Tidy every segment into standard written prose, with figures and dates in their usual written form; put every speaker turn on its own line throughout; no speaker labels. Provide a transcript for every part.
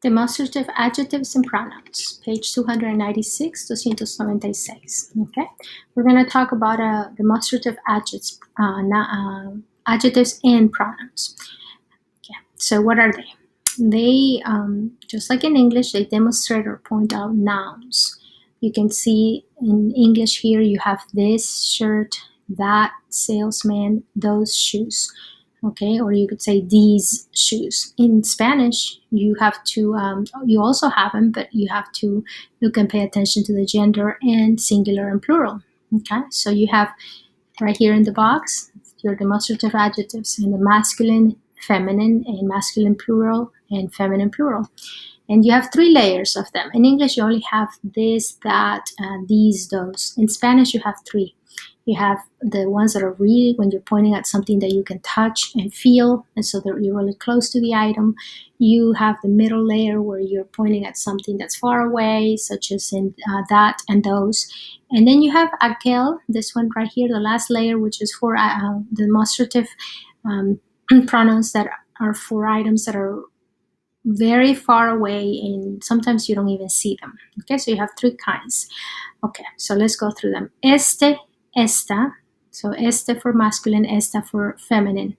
Demonstrative adjectives and pronouns, page 296, 296. Okay, we're going to talk about demonstrative adjectives, adjectives and pronouns. Okay, so what are they? They, just like in English, they demonstrate or point out nouns. You can see in English here you have this shirt, that salesman, those shoes. Okay, or you could say these shoes. In Spanish, you have to, you also have them, but you have to look and pay attention to the gender and singular and plural. Okay, so you have right here in the box your demonstrative adjectives in the masculine, feminine, and masculine plural and feminine plural. And you have 3 layers of them. In English, you only have this, that, these, those. In Spanish, you have 3. You have the ones that are really when you're pointing at something that you can touch and feel, and so that you're really close to the item. You have the middle layer where you're pointing at something that's far away, such as in that and those. And then you have aquel, this one right here, the last layer, which is for demonstrative pronouns that are for items that are very far away, and sometimes you don't even see them. Okay, so you have 3 kinds. Okay, so let's go through them. Este, esta, so este for masculine, esta for feminine,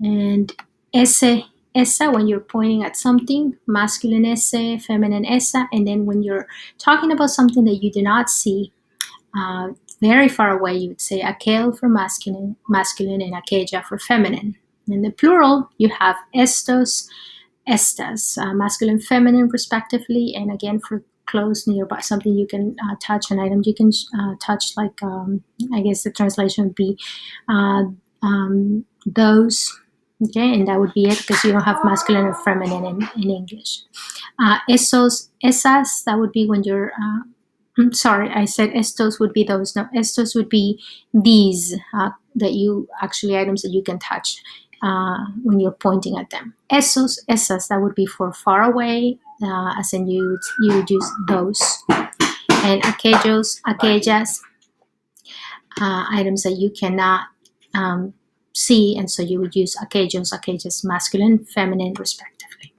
and ese, esa when you're pointing at something, masculine ese, feminine esa, and then when you're talking about something that you do not see, very far away, you would say aquel for masculine, and aquella for feminine. In the plural, you have estos, estas, masculine, feminine, respectively, and again for close, nearby, something you can touch, an item you can touch, like I guess the translation would be those. Okay, and that would be it because you don't have masculine or feminine in English. Esos, esas, that would be when you're sorry, I said estos would be those. No, estos would be these that you actually items that you can touch when you're pointing at them. Esos, esas, that would be for far away, as in you would use those. And aquellos, aquellas, items that you cannot see, and so you would use aquellos, aquellas, masculine, feminine, respectively.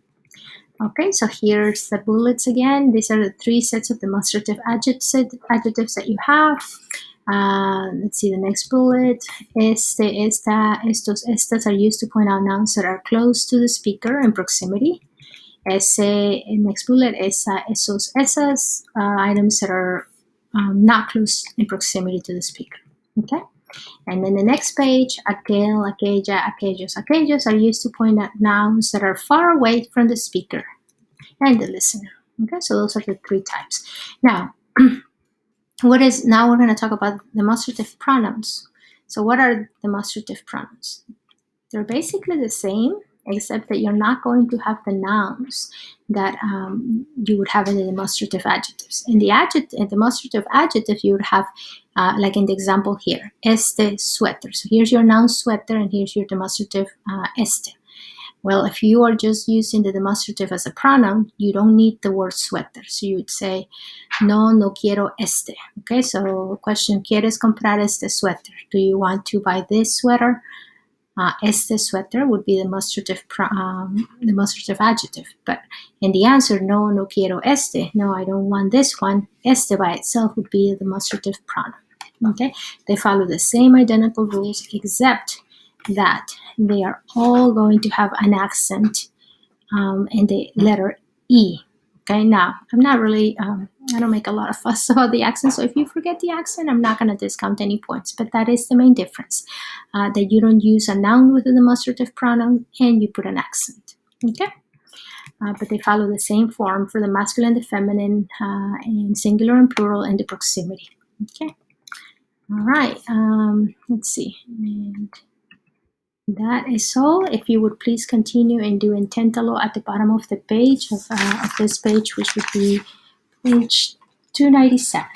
Okay, so here's the bullets again. These are the 3 sets of demonstrative adjectives that you have. Let's see the next bullet. Este, esta, estos, estas are used to point out nouns that are close to the speaker in proximity. Ese, next bullet, esa, esos, esas, items that are not close in proximity to the speaker. Okay? And then the next page, aquel, aquella, aquellos, aquellos are used to point out nouns that are far away from the speaker and the listener. Okay, so those are the 3 types. Now, now we're going to talk about demonstrative pronouns. So what are demonstrative pronouns? They're basically the same, except that you're not going to have the nouns that you would have in the demonstrative adjectives. In the demonstrative adjective, you would have, like in the example here, este suéter. So here's your noun sweater, and here's your demonstrative este. Well, if you are just using the demonstrative as a pronoun, you don't need the word sweater. So you would say, no quiero este. Okay, so question, ¿quieres comprar este suéter? Do you want to buy this sweater? Este suéter would be the demonstrative adjective. But in the answer, no quiero este. No, I don't want this one. Este by itself would be a demonstrative pronoun. Okay, they follow the same identical rules, except that they are all going to have an accent in the letter E. Okay, now I'm not really, I don't make a lot of fuss about the accent, so if you forget the accent, I'm not going to discount any points, but that is the main difference, that you don't use a noun with a demonstrative pronoun and you put an accent. Okay, but they follow the same form for the masculine, the feminine, and singular and plural, and the proximity. Okay, all right, let's see. And that is all. If you would please continue and do intentalo at the bottom of the page of this page, which would be page 297.